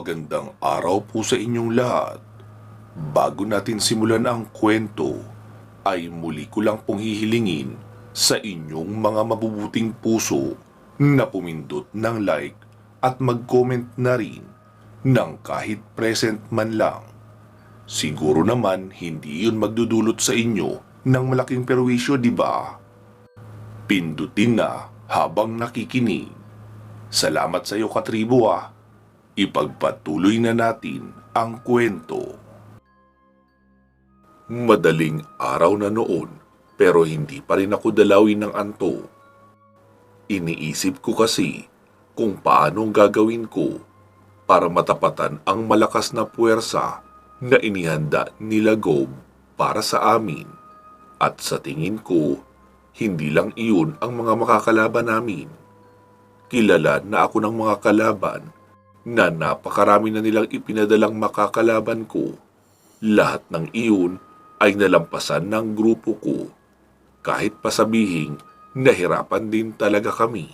Magandang araw po sa inyong lahat. Bago natin simulan ang kwento, ay muli ko lang pong hihilingin sa inyong mga mabubuting puso na pumindot ng like at mag-comment na rin ng kahit present man lang. Siguro naman hindi yun magdudulot sa inyo ng malaking perwisyo, di ba? Pindutin na habang nakikinig. Salamat sa iyo, katribo ah. Ipagpatuloy na natin ang kwento. Madaling araw na noon, pero hindi pa rin ako dalawin ng anto. Iniisip ko kasi kung paano gagawin ko para matapatan ang malakas na puwersa na inihanda nila Gob para sa amin. At sa tingin ko, hindi lang iyon ang mga makakalaban namin. Kilala na ako ng mga kalaban na napakarami na nilang ipinadalang makakalaban ko. Lahat ng iyon ay nalampasan ng grupo ko. Kahit pasabihin, nahirapan din talaga kami.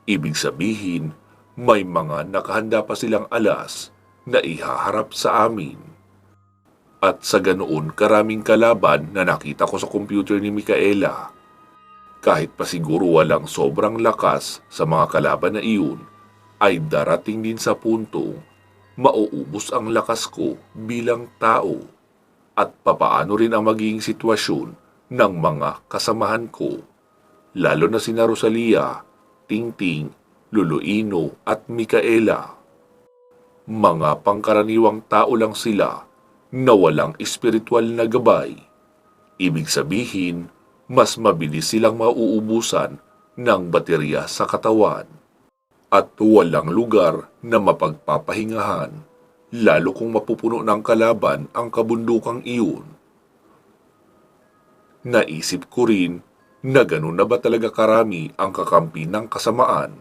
Ibig sabihin, may mga nakahanda pa silang alas na ihaharap sa amin. At sa ganoon karaming kalaban na nakita ko sa computer ni Micaela. Kahit pa siguro walang sobrang lakas sa mga kalaban na iyon, ay darating din sa puntong mauubos ang lakas ko bilang tao at papaano rin ang magiging sitwasyon ng mga kasamahan ko, lalo na sina Rosalia, Tingting, Luluino at Micaela. Mga pangkaraniwang tao lang sila na walang espiritual na gabay. Ibig sabihin, mas mabilis silang mauubusan ng baterya sa katawan. At walang lugar na mapagpapahingahan, lalo kung mapupuno ng kalaban ang kabundukang iyon. Naisip ko rin na ganun na ba talaga karami ang kakampi ng kasamaan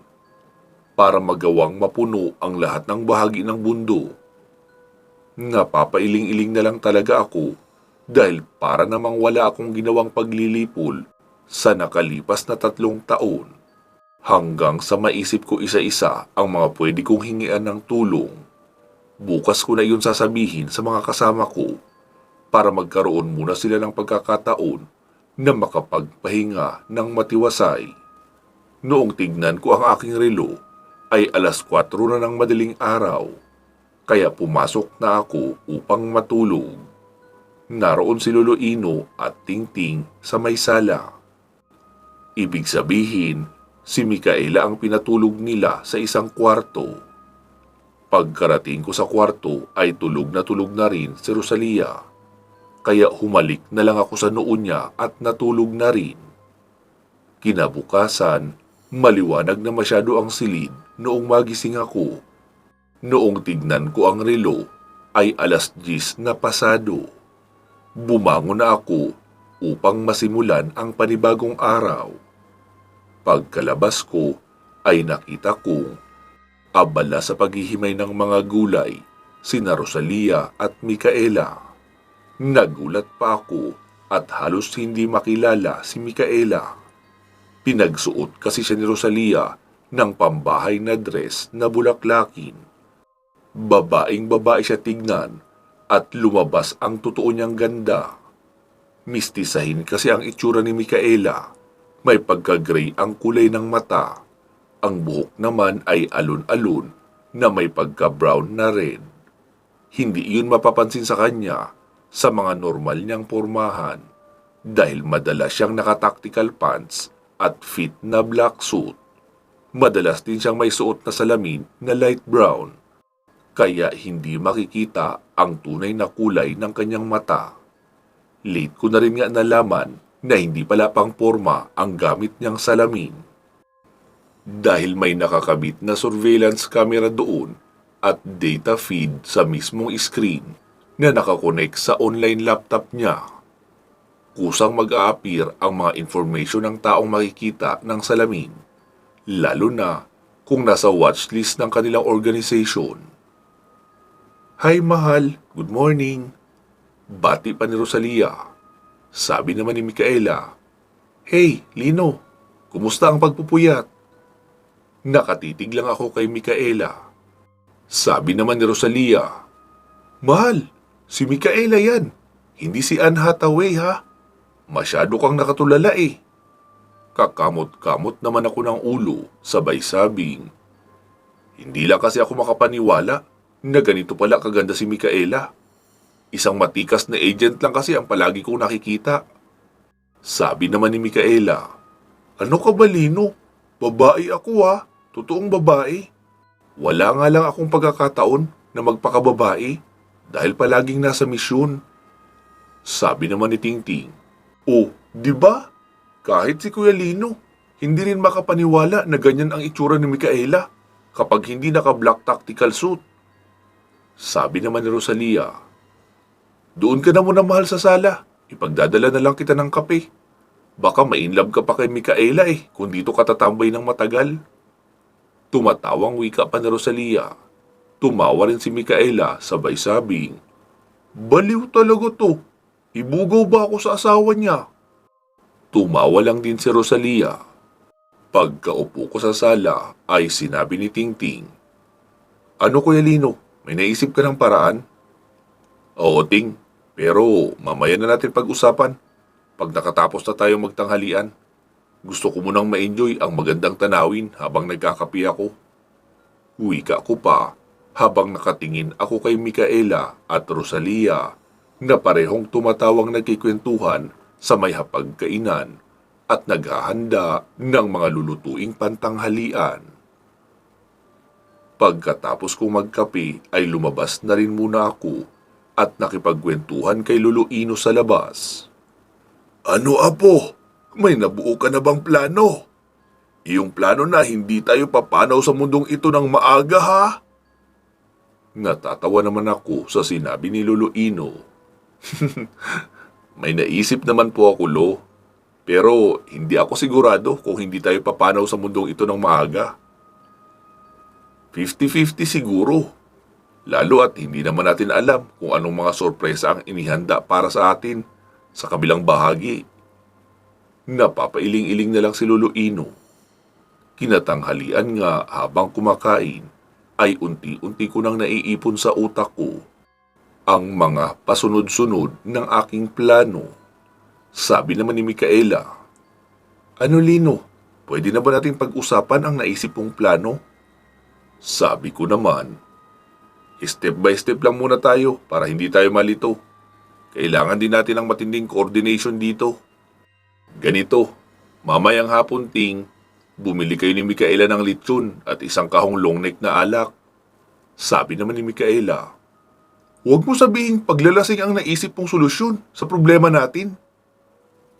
para magawang mapuno ang lahat ng bahagi ng mundo. Napapailing-iling na lang talaga ako dahil para namang wala akong ginawang paglilipol sa nakalipas na 3 taon. Hanggang sa maisip ko isa-isa ang mga pwede kong hingian ng tulong. Bukas ko na iyon sasabihin sa mga kasama ko para magkaroon muna sila ng pagkakataon na makapagpahinga ng matiwasay. Noong tignan ko ang aking relo ay alas 4 na ng madaling araw, kaya pumasok na ako upang matulog. Naroon si Loloino at Tingting sa may sala. Ibig sabihin, si Micaela ang pinatulog nila sa isang kwarto. Pagkarating ko sa kwarto ay tulog na rin si Rosalia. Kaya humalik na lang ako sa noo niya at natulog na rin. Kinabukasan, maliwanag na masyado ang silid noong magising ako. Noong tignan ko ang relo ay alas 10 na pasado. Bumangon na ako upang masimulan ang panibagong araw. Pagkalabas ko ay nakita kong abala sa paghihimay ng mga gulay sina Rosalia at Micaela. Nagulat pa ako at halos hindi makilala si Micaela. Pinagsuot kasi siya ni Rosalia ng pambahay na dress na bulaklakin. Babaeng babae siya tignan at lumabas ang totoo niyang ganda. Mistisahin kasi ang itsura ni Micaela. May pagka-gray ang kulay ng mata. Ang buhok naman ay alon-alon na may pagka-brown na red. Hindi iyon mapapansin sa kanya sa mga normal niyang pormahan dahil madalas siyang naka-tactical pants at fit na black suit. Madalas din siyang may suot na salamin na light brown, kaya hindi makikita ang tunay na kulay ng kanyang mata. Late ko na rin nga nalaman na hindi pala pang porma ang gamit niyang salamin. Dahil may nakakabit na surveillance camera doon at data feed sa mismong screen na nakakonect sa online laptop niya. Kusang mag-a-appear ang mga information ng taong makikita ng salamin, lalo na kung nasa watchlist ng kanilang organization. "Hi mahal, good morning." Bati pa ni Rosalia. Sabi naman ni Micaela, "Hey, Lino, kumusta ang pagpupuyat?" Nakatitig lang ako kay Micaela. Sabi naman ni Rosalia, "Mahal, si Micaela yan. Hindi si Anne Hathaway ha. Masyado kang nakatulala eh." Kakamot-kamot naman ako ng ulo, sabay sabing, "Hindi lang kasi ako makapaniwala na ganito pala kaganda si Micaela. Isang matikas na agent lang kasi ang palagi kong nakikita." Sabi naman ni Micaela, "Ano ka ba, Lino? Babae ako ha. Totoong babae. Wala nga lang akong pagkakataon na magpakababae dahil palaging nasa misyon." Sabi naman ni Tingting, "Oh, di ba? Kahit si Kuya Lino, hindi rin makapaniwala na ganyan ang itsura ni Micaela kapag hindi naka-black tactical suit." Sabi naman ni Rosalia, "Doon ka na muna, mahal, sa sala. Ipagdadala na lang kita ng kape. Baka ma-inlove ka pa kay Micaela eh kung dito ka tatambay ng matagal." Tumatawang wika pa ni Rosalia. Tumawa rin si Micaela, sabay sabing, "Baliw talaga to. Ibugaw ba ako sa asawa niya?" Tumawa lang din si Rosalia. Pagkaupo ko sa sala ay sinabi ni Tingting, "Ano, Kuya Lino? May naisip ka ng paraan?" "Oo, Ting. Pero mamaya na natin pag-usapan. Pag nakatapos na tayo magtanghalian, gusto ko munang ma-enjoy ang magandang tanawin habang nagkakape ako." Wika ko pa habang nakatingin ako kay Micaela at Rosalia na parehong tumatawang nagkikwentuhan sa may hapagkainan at naghahanda ng mga lulutuing pantanghalian. Pagkatapos kong magkape ay lumabas na rin muna ako at nakipagkwentuhan kay Lolo Ino sa labas. "Ano, Apo? May nabuo ka na bang plano? Iyong plano na hindi tayo papanaw sa mundong ito ng maaga ha?" Natatawa naman ako sa sinabi ni Lolo Ino. "May naisip naman po ako, Lo. Pero hindi ako sigurado kung hindi tayo papanaw sa mundong ito ng maaga. 50-50 siguro. Lalo at hindi naman natin alam kung anong mga sorpresa ang inihanda para sa atin sa kabilang bahagi." Napapailing-iling na lang si Lolo Ino. Kinatanghalian nga habang kumakain ay unti-unti ko nang naiipon sa utak ko ang mga pasunod-sunod ng aking plano. Sabi naman ni Micaela, "Ano, Lino? Pwede na ba natin pag-usapan ang naisip mong plano?" Sabi ko naman, "Step by step lang muna tayo para hindi tayo malito. Kailangan din natin ng matinding coordination dito. Ganito, mamayang hapon, Ting, bumili kayo ni Micaela ng lechon at isang kahong long neck na alak." Sabi naman ni Micaela, "Huwag mo sabihin paglalasing ang naisip mong solusyon sa problema natin."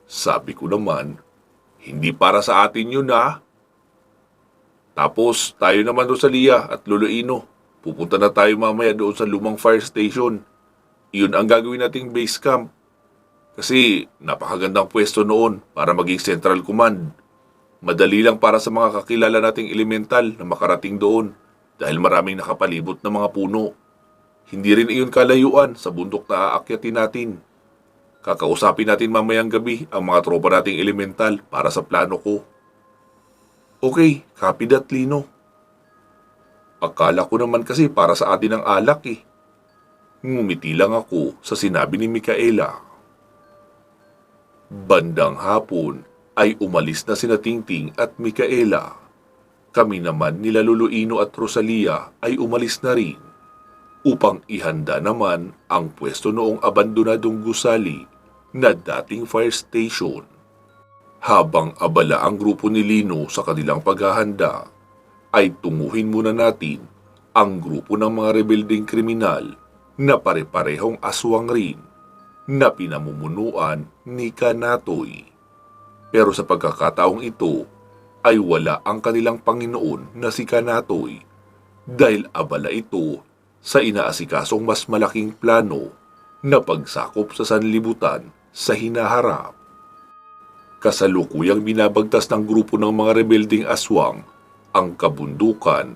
Sabi ko naman, "Hindi para sa atin yun ha. Tapos tayo naman, Rosalia at Lolo Ino, pupunta na tayo mamaya doon sa lumang fire station. Iyon ang gagawin nating base camp. Kasi napakagandang pwesto noon para maging central command. Madali lang para sa mga kakilala nating elemental na makarating doon dahil maraming nakapalibot na mga puno. Hindi rin iyon kalayuan sa bundok na aakyatin natin. Kakausapin natin mamayang gabi ang mga tropa nating elemental para sa plano ko." "Okay, copy that, Lino." Akala ko naman kasi para sa atin ang alak eh. Ngumiti lang ako sa sinabi ni Micaela. Bandang hapon ay umalis na sina Tingting at Micaela. Kami naman nila Lolo Ino at Rosalia ay umalis na rin upang ihanda naman ang pwesto noong abandonadong gusali na dating fire station. Habang abala ang grupo ni Lino sa kanilang paghahanda, ay tunguhin muna natin ang grupo ng mga rebeldeng kriminal na pare-parehong aswang rin na pinamumunuan ni Kanatoy. Pero sa pagkakataong ito ay wala ang kanilang Panginoon na si Kanatoy dahil abala ito sa inaasikasong mas malaking plano na pagsakop sa sanlibutan sa hinaharap. Kasalukuyang binabagtas ng grupo ng mga rebeldeng aswang ang kabundukan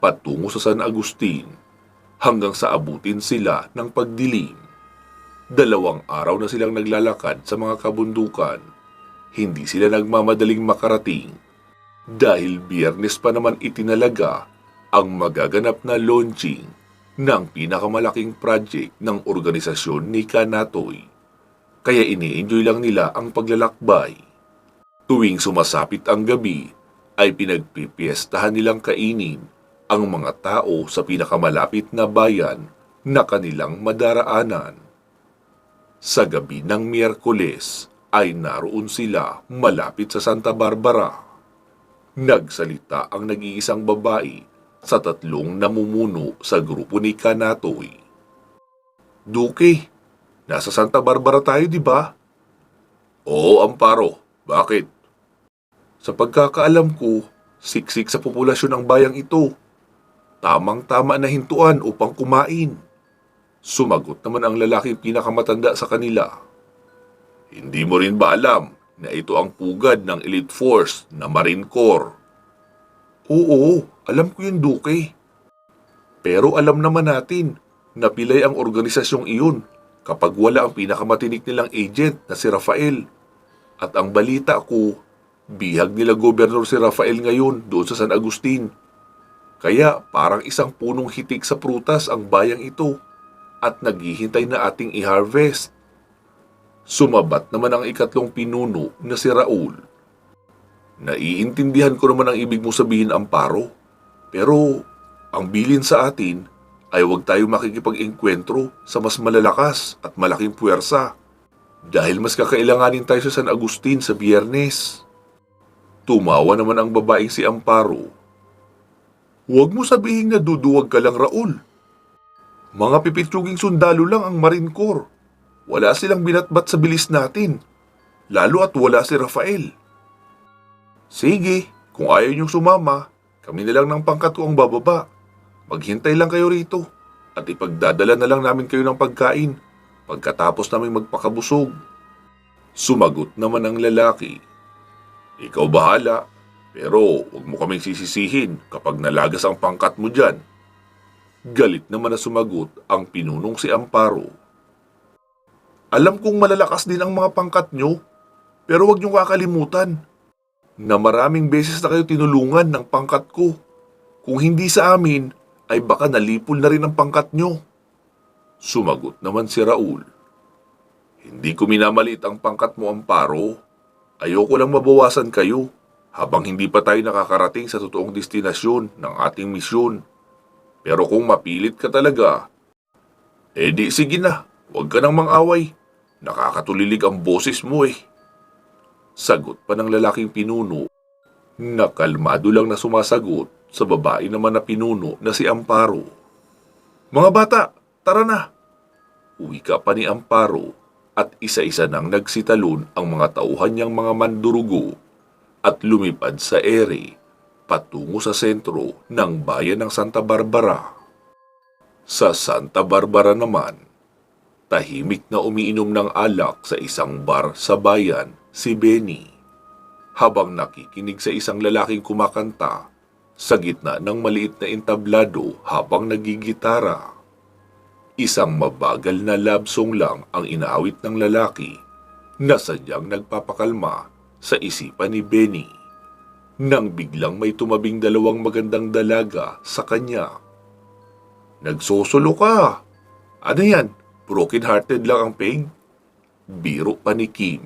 patungo sa San Agustin hanggang sa abutin sila ng pagdilim. 2 araw na silang naglalakad sa mga kabundukan. Hindi sila nagmamadaling makarating dahil Biyernes pa naman itinalaga ang magaganap na launching ng pinakamalaking project ng organisasyon ni Kanatoy. Kaya ini-enjoy lang nila ang paglalakbay. Tuwing sumasapit ang gabi, ay pinagpipiestahan nilang kainin ang mga tao sa pinakamalapit na bayan na kanilang madaraanan. Sa gabi ng Miyerkules ay naroon sila malapit sa Santa Barbara. Nagsalita ang nag-iisang babae sa tatlong namumuno sa grupo ni Kanatoy. Duke, nasa Santa Barbara tayo, di ba? Oo, Amparo. Bakit? Sa pagkakaalam ko, siksik sa populasyon ang bayang ito. Tamang-tama na hintuan upang kumain. Sumagot naman ang lalaking pinakamatanda sa kanila. Hindi mo rin ba alam na ito ang pugad ng elite force na Marine Corps? Oo, alam ko yun, Duke. Pero alam naman natin na pilay ang organisasyong iyon kapag wala ang pinakamatinik nilang agent na si Rafael. At ang balita ko, bihag nila Gobernador si Rafael ngayon doon sa San Agustin. Kaya parang isang punong hitik sa prutas ang bayang ito at naghihintay na ating i-harvest. Sumabat naman ang ikatlong pinuno na si Raul. Naiintindihan ko naman ang ibig mo sabihin, Amparo. Pero ang bilin sa atin ay huwag tayo makikipag-engkwentro sa mas malalakas at malaking puwersa dahil mas kakailanganin tayo sa San Agustin sa Biyernes. Tumawa naman ang babaeng si Amparo. Huwag mo sabihin na duduwag ka lang, Raul. Mga pipitsuging sundalo lang ang Marine Corps. Wala silang binatbat sa bilis natin. Lalo at wala si Rafael. Sige, kung ayaw niyong sumama, kami na lang ng pangkat ko ang bababa. Maghintay lang kayo rito at ipagdadala na lang namin kayo ng pagkain pagkatapos namin magpakabusog. Sumagot naman ang lalaki. Ikaw bahala, pero huwag mo kaming sisisihin kapag nalagas ang pangkat mo dyan. Galit naman na sumagot ang pinunong si Amparo. Alam kong malalakas din ang mga pangkat nyo, pero huwag niyong kakalimutan na maraming beses na kayo tinulungan ng pangkat ko. Kung hindi sa amin, ay baka nalipol na rin ang pangkat nyo. Sumagot naman si Raul. Hindi ko minamaliit ang pangkat mo, Amparo. Ayoko lang mabawasan kayo habang hindi pa tayo nakakarating sa totoong destinasyon ng ating misyon. Pero kung mapilit ka talaga, edi sige na, huwag ka nang mang-away. Nakakatulilig ang boses mo eh. Sagot pa ng lalaking pinuno na kalmado lang na sumasagot sa babae naman na pinuno na si Amparo. Mga bata, tara na! Uwi ka pa ni Amparo at isa-isa nang nagsitalon ang mga tauhan niyang mga mandurugo at lumipad sa ere patungo sa sentro ng bayan ng Santa Barbara. Sa Santa Barbara naman, tahimik na umiinom ng alak sa isang bar sa bayan si Benny habang nakikinig sa isang lalaking kumakanta sa gitna ng maliit na entablado habang nagigitara. Isang mabagal na love song lang ang inaawit ng lalaki na sadyang nagpapakalma sa isipan ni Benny nang biglang may tumabing dalawang magandang dalaga sa kanya. Nagsosolo ka. Ano yan? Broken-hearted lang ang peg? Biro pa ni Kim.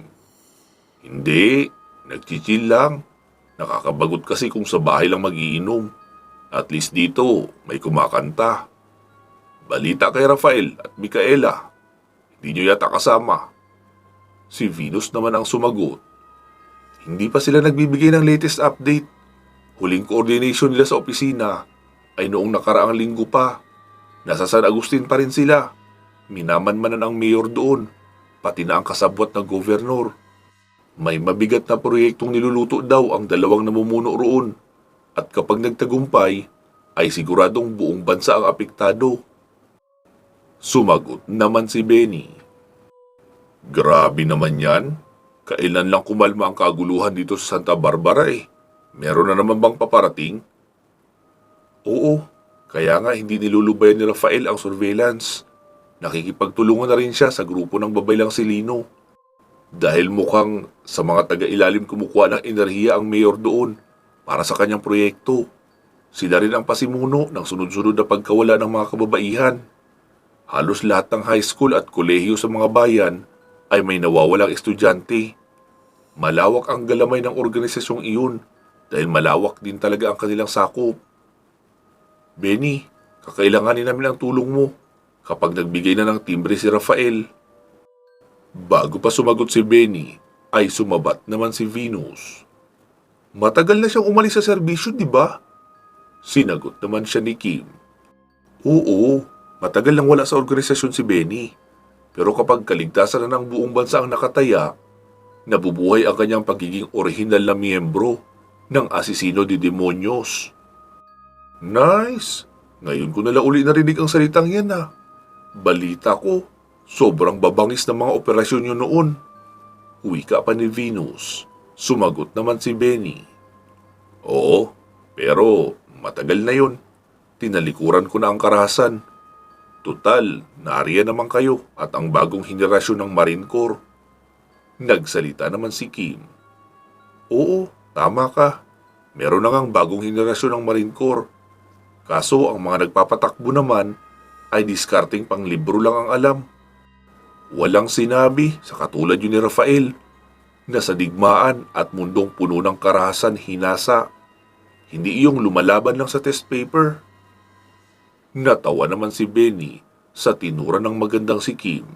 Hindi, nagchichill lang. Nakakabagot kasi kung sa bahay lang magiinom. At least dito, may kumakanta. Balita kay Rafael at Micaela. Hindi nyo yata kasama. Si Venus naman ang sumagot. Hindi pa sila nagbibigay ng latest update. Huling coordination nila sa opisina ay noong nakaraang linggo pa. Nasa San Agustin pa rin sila. Minamanmanan ang mayor doon, pati na ang kasabwat na gobernador. May mabigat na proyektong niluluto daw ang dalawang namumuno roon. At kapag nagtagumpay, ay siguradong buong bansa ang apektado. Sumagot naman si Benny. Grabe naman yan. Kailan lang kumalma ang kaguluhan dito sa Santa Barbara eh. Meron na naman bang paparating? Oo, kaya nga hindi nilulubayan ni Rafael ang surveillance. Nakikipagtulungan na rin siya sa grupo ng babaylang si Lino. Dahil mukhang sa mga taga-ilalim kumukuha ng enerhiya ang mayor doon para sa kanyang proyekto. Sila rin ang pasimuno ng sunod-sunod na pagkawala ng mga kababaihan. Halos lahat ng high school at kolehiyo sa mga bayan ay may nawawalang estudyante. Malawak ang galamay ng organisasyong iyon dahil malawak din talaga ang kanilang sakop. Benny, kakailanganin namin ang tulong mo kapag nagbigay na ng timbre si Rafael. Bago pa sumagot si Benny, ay sumabat naman si Venus. Matagal na siyang umalis sa serbisyo, di ba? Sinagot naman siya ni Kim. Oo, matagal nang wala sa organisasyon si Benny. Pero kapag kaligtasan na ng buong bansa ang nakataya, nabubuhay ang kanyang pagiging orihinal na miyembro ng Asesino de Demonios. Nice! Ngayon ko nala uli narinig ang salitang yan ah. Balita ko, sobrang babangis ng mga operasyon nyo noon. Wika pa ni Venus. Sumagot naman si Benny. Oo, pero matagal na yun. Tinalikuran ko na ang karahasan. Tutal, nariyan naman kayo at ang bagong henerasyon ng Marine Corps. Nagsalita naman si Kim. Oo, tama ka. Meron na ngang bagong henerasyon ng Marine Corps. Kaso ang mga nagpapatakbo naman ay diskarting pang libro lang ang alam. Walang sinabi sa katulad yun ni Rafael na sa digmaan at mundong puno ng karahasan hinasa. Hindi iyong lumalaban lang sa test paper. Natawa naman si Benny sa tinura ng magandang si Kim.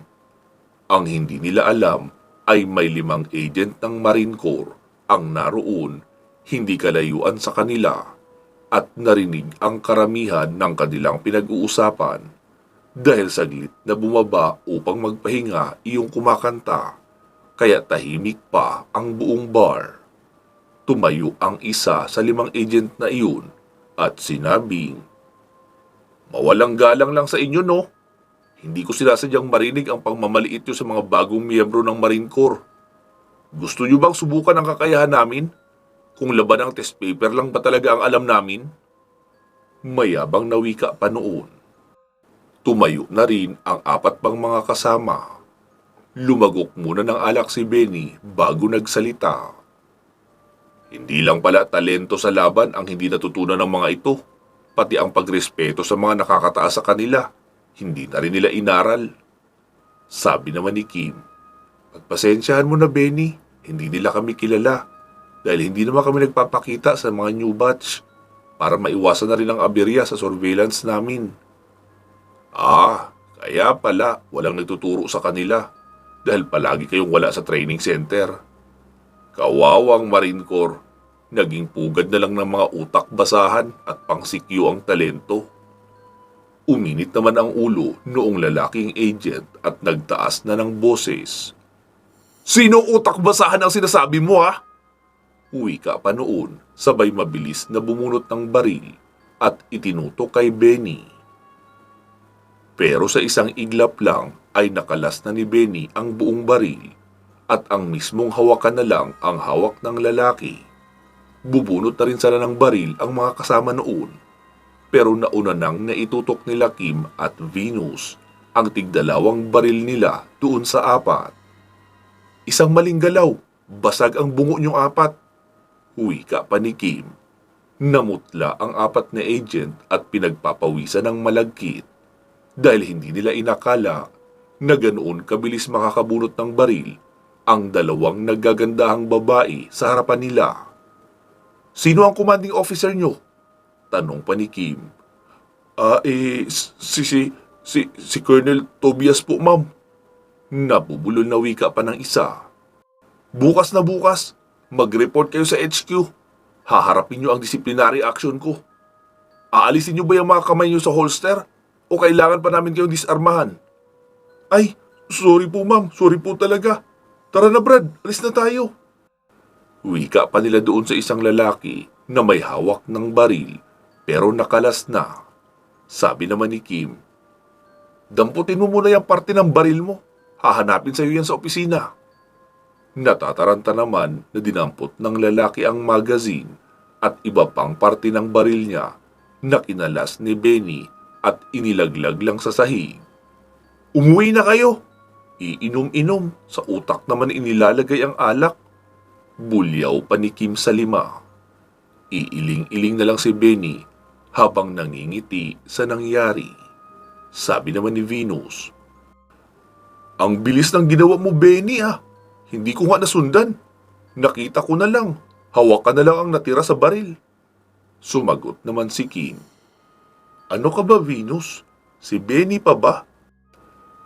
Ang hindi nila alam ay may 5 agent ng Marine Corps ang naroon hindi kalayuan sa kanila at narinig ang karamihan ng kanilang pinag-uusapan dahil saglit na bumaba upang magpahinga iyong kumakanta kaya tahimik pa ang buong bar. Tumayo ang isa sa 5 agent na iyon at sinabing, "Mawalang galang lang sa inyo no? Hindi ko sinasadyang marinig ang pangmamaliit nyo sa mga bagong miyembro ng Marine Corps. Gusto nyo bang subukan ang kakayahan namin? Kung laban ng test paper lang ba talaga ang alam namin?" Mayabang na wika pa noon. Tumayo na rin ang 4 pang mga kasama. Lumagok muna ng alak si Benny bago nagsalita. Hindi lang pala talento sa laban ang hindi natutunan ng mga ito, pati ang pagrespeto sa mga nakakataas sa kanila. Hindi na rin nila inaral. Sabi naman ni Kim, "Pagpasensyahan mo na Benny, hindi nila kami kilala dahil hindi naman kami nagpapakita sa mga new batch para maiwasan na rin ang aberya sa surveillance namin." Ah, kaya pala walang nagtuturo sa kanila dahil palagi kayong wala sa training center. Kawawang Marine Corps, naging pugad na lang ng mga utak basahan at pangsikyo ang talento. Uminit naman ang ulo noong lalaking agent at nagtaas na ng boses. "Sinong utak basahan ang sinasabi mo ha?" Wika pa noon, sabay mabilis na bumunot ng baril at itinutok kay Benny. Pero sa isang iglap lang ay nakalas na ni Benny ang buong baril at ang mismong hawakan na lang ang hawak ng lalaki. Bubunot na rin sana ng baril ang mga kasama noon. Pero nauna nang naitutok nila Kim at Venus ang tigdalawang baril nila doon sa 4. "Isang maling galaw, basag ang bungo niyong 4. Wika pa ni Kim. Namutla ang 4 na agent at pinagpapawisan ng malagkit dahil hindi nila inakala na ganoon kabilis makakabunot ng baril ang 2 naggagandahang babae sa harapan nila. "Sino ang commanding officer nyo?" Tanong pa ni Kim. Si Colonel Tobias po, ma'am." Nabubulol na wika pa ng isa. Bukas na bukas, mag-report kayo sa HQ. Haharapin nyo ang disciplinary action ko. Aalisin nyo ba yung mga kamay nyo sa holster? O kailangan pa namin kayong disarmahan?" "Ay, sorry po ma'am, sorry po talaga. Tara na Brad, alis na tayo." Wika pa nila doon sa isang lalaki na may hawak ng baril pero nakalas na. Sabi naman ni Kim, "Damputin mo muna yung parte ng baril mo. Hahanapin sa iyo yan sa opisina." Natataranta naman na dinampot ng lalaki ang magazine at iba pang parte ng baril niya na kinalas ni Benny at inilaglag lang sa sahig. "Umuwi na kayo. Iinom-inom, sa utak naman inilalagay ang alak." Bulyaw pa ni Kim sa 5. Iiling-iling na lang si Benny habang nangingiti sa nangyari. Sabi naman ni Venus, "Ang bilis ng ginawa mo, Benny ah. Hindi ko nga nasundan. Nakita ko na lang. Hawakan na lang ang natira sa baril." Sumagot naman si Kim, "Ano ka ba, Venus? Si Benny pa ba?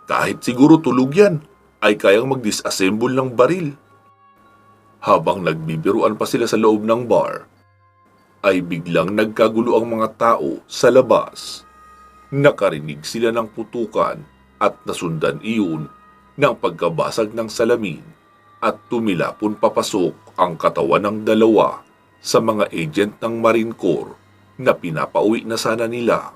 Kahit siguro tulog yan, ay kayang mag-disassemble ng baril." Habang nagbibiruan pa sila sa loob ng bar, ay biglang nagkagulo ang mga tao sa labas. Nakarinig sila ng putukan at nasundan iyon ng pagkabasag ng salamin at tumilapon papasok ang katawan ng dalawa sa mga agent ng Marine Corps na pinapauwi na sana nila.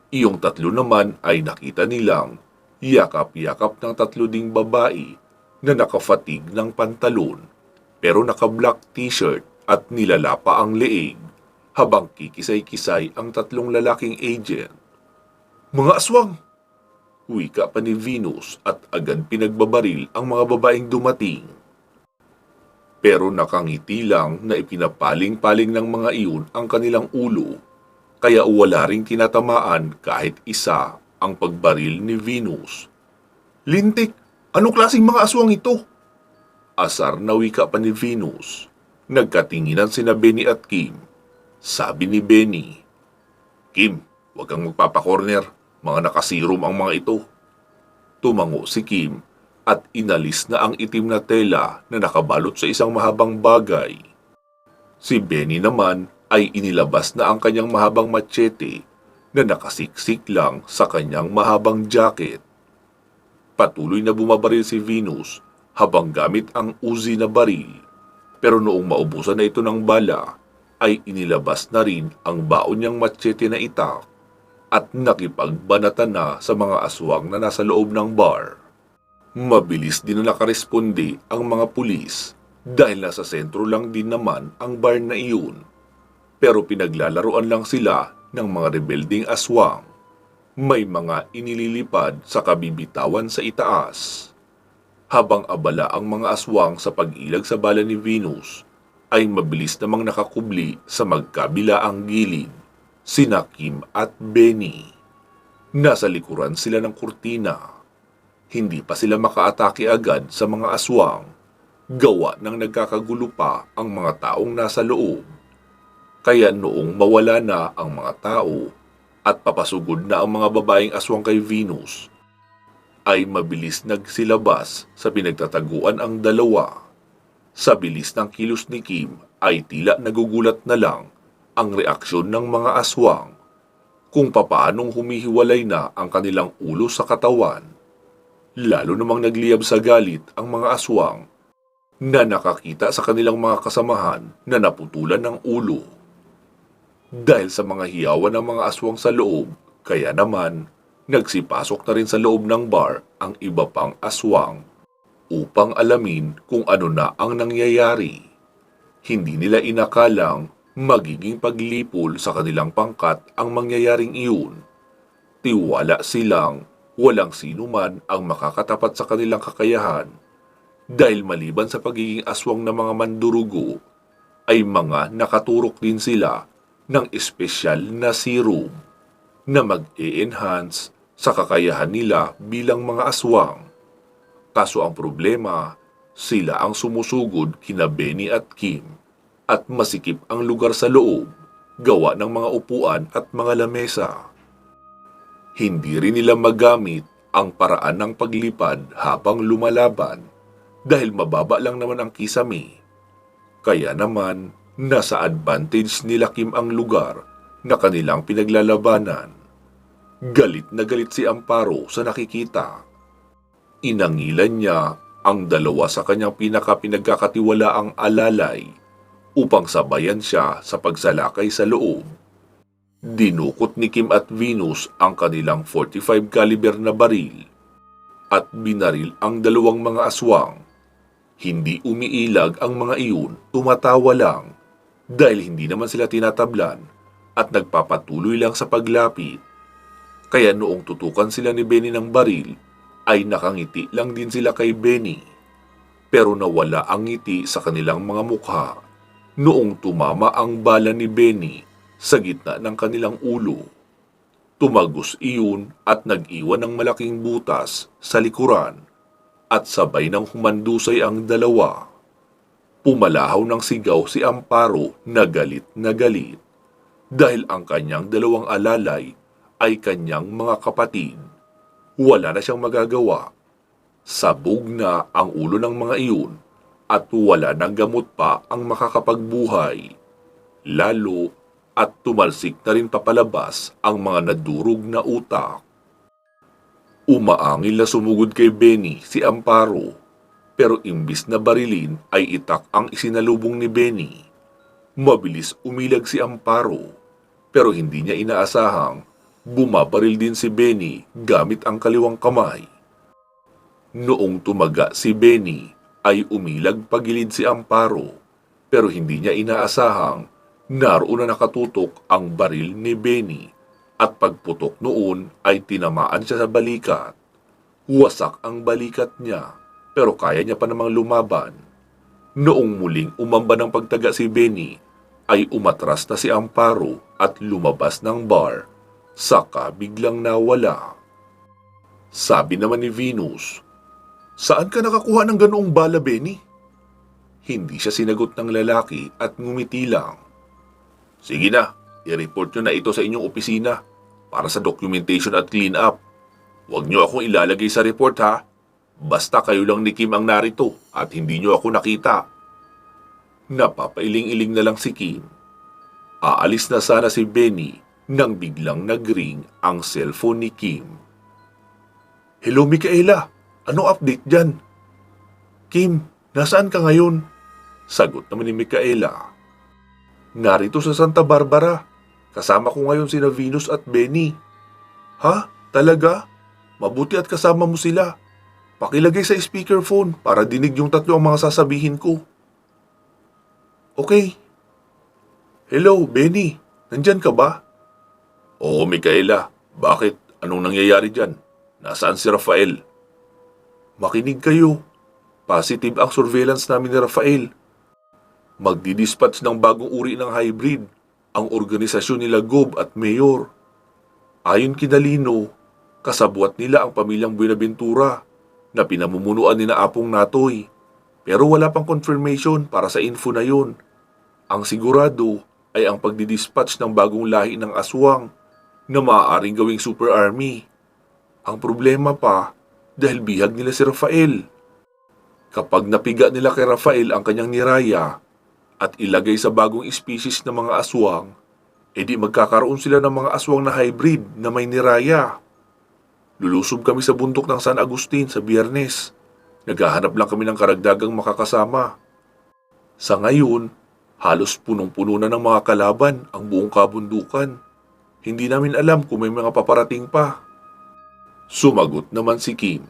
Iyong tatlo naman ay nakita nilang yakap-yakap ng tatlo ding babae na nakafatig ng pantalon pero naka-black t-shirt at nilalapa ang leeg habang kikisay-kisay ang tatlong lalaking agent. "Mga aswang!" wika pa ni Venus at agad pinagbabaril ang mga babaeng dumating. Pero nakangiti lang na ipinapaling-paling ng mga iyon ang kanilang ulo, kaya wala ring tinatamaan kahit isa ang pagbaril ni Venus. "Lintik, anong klaseng mga aswang ito?" Asar na wika pa ni Venus. Nagkatinginan sina Benny at Kim. Sabi ni Benny, "Kim, huwag kang magpapakorner. Mga nakasirom ang mga ito." Tumango si Kim at inalis na ang itim na tela na nakabalot sa isang mahabang bagay. Si Benny naman ay inilabas na ang kanyang mahabang machete na nakasiksik lang sa kanyang mahabang jacket. Patuloy na bumabaril si Venus habang gamit ang Uzi na baril. Pero noong maubusan na ito ng bala, ay inilabas na rin ang baon niyang machete na itak at nakipagbanatan na sa mga aswang na nasa loob ng bar. Mabilis din na nakaresponde ang mga pulis dahil nasa sentro lang din naman ang bar na iyon. Pero pinaglalaroan lang sila ng mga rebelding aswang. May mga inililipad sa kabibitawan sa itaas. Habang abala ang mga aswang sa pag-ilag sa bala ni Venus, ay mabilis namang nakakubli sa magkabilaang gilid, sina Kim at Benny. Nasa likuran sila ng kurtina. Hindi pa sila makaatake agad sa mga aswang, gawa ng nagkakagulo pa ang mga taong nasa loob. Kaya noong mawala na ang mga tao at papasugod na ang mga babaeng aswang kay Venus, ay mabilis nagsilabas sa pinagtataguan ang dalawa. Sa bilis ng kilos ni Kim ay tila nagugulat na lang ang reaksyon ng mga aswang kung papaanong humihiwalay na ang kanilang ulo sa katawan. Lalo namang nagliyab sa galit ang mga aswang na nakakita sa kanilang mga kasamahan na naputulan ng ulo. Dahil sa mga hiyawan ng mga aswang sa loob, kaya naman nagsipasok na rin sa loob ng bar ang iba pang aswang upang alamin kung ano na ang nangyayari. Hindi nila inakalang magiging paglipol sa kanilang pangkat ang mangyayaring iyon. Tiwala silang walang sino man ang makakatapat sa kanilang kakayahan dahil maliban sa pagiging aswang na mga mandurugo, ay mga nakaturok din sila ng espesyal na serum na mag-e-enhance sa kakayahan nila bilang mga aswang. Kaso ang problema, sila ang sumusugod kina Benny at Kim at masikip ang lugar sa loob, gawa ng mga upuan at mga lamesa. Hindi rin nila magamit ang paraan ng paglipad habang lumalaban dahil mababa lang naman ang kisame. Kaya naman, nasa advantage nila Kim ang lugar na kanilang pinaglalabanan. Galit na galit si Amparo sa nakikita. Inangilan niya ang dalawa sa kanyang pinagkakatiwalaang alalay upang sabayan siya sa pagsalakay sa loob. Dinukot ni Kim at Venus ang kanilang 45 caliber na baril at binaril ang dalawang mga aswang. Hindi umiilag ang mga iyon, tumatawa lang dahil hindi naman sila tinatablan at nagpapatuloy lang sa paglapit. Kaya noong tutukan sila ni Benny ng baril, ay nakangiti lang din sila kay Benny. Pero nawala ang ngiti sa kanilang mga mukha noong tumama ang bala ni Benny sa gitna ng kanilang ulo. Tumagos iyon at nag-iwan ng malaking butas sa likuran at sabay ng humandusay ang dalawa. Pumalahaw ng sigaw si Amparo na galit dahil ang kanyang dalawang alalay ay kanyang mga kapatid. Wala na siyang magagawa. Sabog na ang ulo ng mga iyon at wala ng gamot pa ang makakapagbuhay. Lalo at tumalsik na rin papalabas ang mga nadurog na utak. Umaangil na sumugod kay Benny si Amparo, pero imbis na barilin ay itak ang isinalubong ni Benny. Mabilis umilag si Amparo, pero hindi niya inaasahang bumabaril din si Benny gamit ang kaliwang kamay. Noong tumaga si Benny ay umilag pagilid si Amparo, pero hindi niya inaasahang naroon na nakatutok ang baril ni Benny at pagputok noon ay tinamaan siya sa balikat. Wasak ang balikat niya pero kaya niya pa namang lumaban. Noong muling umamba ng pagtaga si Benny ay umatras na si Amparo at lumabas ng bar, saka biglang nawala. Sabi naman ni Venus, "Saan ka nakakuha ng ganoong bala, Benny?" Hindi siya sinagot ng lalaki at ngumiti lang. "Sige na, i-report nyo na ito sa inyong opisina para sa documentation at clean up. Huwag nyo akong ilalagay sa report ha. Basta kayo lang ni Kim ang narito at hindi nyo ako nakita." Napapailing-iling na lang si Kim. Aalis na sana si Benny nang biglang nag-ring ang cellphone ni Kim. "Hello, Micaela. Anong update dyan?" "Kim, nasaan ka ngayon?" Sagot naman ni Micaela. "Narito sa Santa Barbara. Kasama ko ngayon sina Venus at Benny." "Ha? Talaga? Mabuti at kasama mo sila. Pakilagay sa speakerphone para dinig yung tatlo ang mga sasabihin ko." "Okay." "Hello, Benny. Nandyan ka ba?" "Oo, Micaela. Bakit? Anong nangyayari dyan? Nasaan si Rafael?" "Makinig kayo. Positive ang surveillance namin ni Rafael. Magdidispatch ng bagong uri ng hybrid ang organisasyon nila Gob at Mayor. Ayon kina Lino, kasabwat nila ang pamilyang Buenaventura na pinamumunuan ni na Apong Natoy. Pero wala pang confirmation para sa info na yun. Ang sigurado ay ang pagdidispatch ng bagong lahi ng aswang na maaaring gawing super army. Ang problema pa dahil bihag nila si Rafael. Kapag napiga nila kay Rafael ang kanyang niraya at ilagay sa bagong species ng mga aswang, edi magkakaroon sila ng mga aswang na hybrid na may niraya. Lulusob kami sa bundok ng San Agustin sa Biyernes. Naghahanap lang kami ng karagdagang makakasama. Sa ngayon, halos punong-puno na ng mga kalaban ang buong kabundukan. Hindi namin alam kung may mga paparating pa." Sumagot naman si Kim.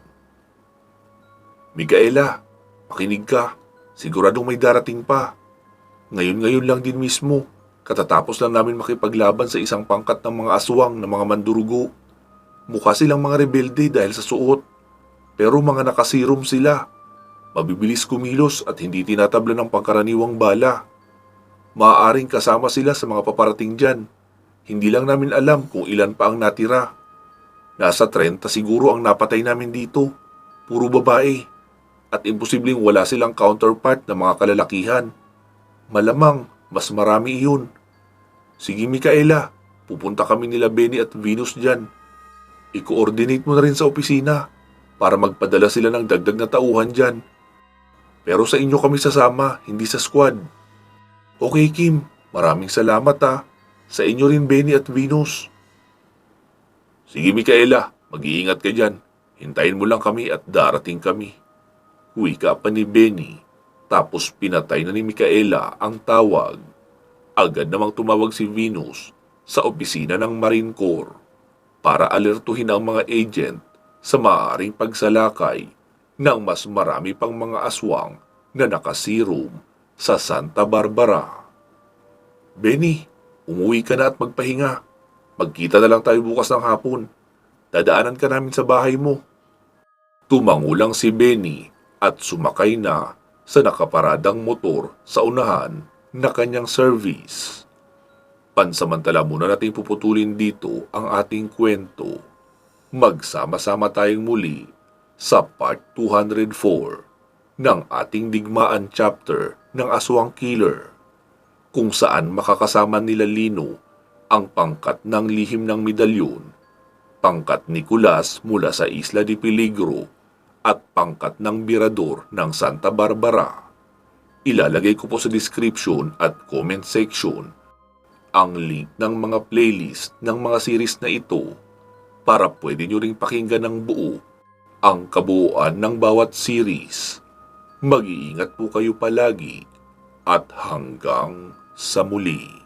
"Micaela, makinig ka. Siguradong may darating pa. Ngayon lang din mismo, katatapos lang namin makipaglaban sa isang pangkat ng mga aswang na mga mandurugo. Mukha silang mga rebelde dahil sa suot, pero mga nakasirom sila. Mabibilis kumilos at hindi tinatabla ng pangkaraniwang bala. Maaaring kasama sila sa mga paparating dyan. Hindi lang namin alam kung ilan pa ang natira. Nasa 30 siguro ang napatay namin dito. Puro babae. At imposibleng wala silang counterpart na mga kalalakihan. Malamang mas marami iyon. Sige, Micaela, pupunta kami nila Benny at Venus dyan. I-coordinate mo na rin sa opisina para magpadala sila ng dagdag na tauhan dyan. Pero sa inyo kami sasama, hindi sa squad." "Okay, Kim. Maraming salamat ha. Sa inyo rin, Benny at Venus." "Sige, Micaela. Mag-iingat ka dyan. Hintayin mo lang kami at darating kami." Wika pa ni Benny. Tapos pinatay na ni Micaela ang tawag. Agad namang tumawag si Venus sa opisina ng Marine Corps para alertuhin ang mga agent sa maaaring pagsalakay ng mas marami pang mga aswang na nakasirom sa Santa Barbara. "Benny, umuwi ka na at magpahinga. Magkita na lang tayo bukas ng hapon. Dadaanan ka namin sa bahay mo." Tumangulang si Benny at sumakay na sa nakaparadang motor sa unahan na kanyang service. Pansamantala muna nating puputulin dito ang ating kwento. Magsama-sama tayong muli sa part 204 ng ating digmaan chapter ng Aswang Killer, kung saan makakasama nila Lino ang pangkat ng lihim ng medalyon, pangkat Nicolas mula sa Isla de Peligro, at pangkat ng Birador ng Santa Barbara. Ilalagay ko po sa description at comment section ang link ng mga playlist ng mga series na ito para pwede nyo ring pakinggan ng buo ang kabuuan ng bawat series. Mag-iingat po kayo palagi at hanggang sa muli.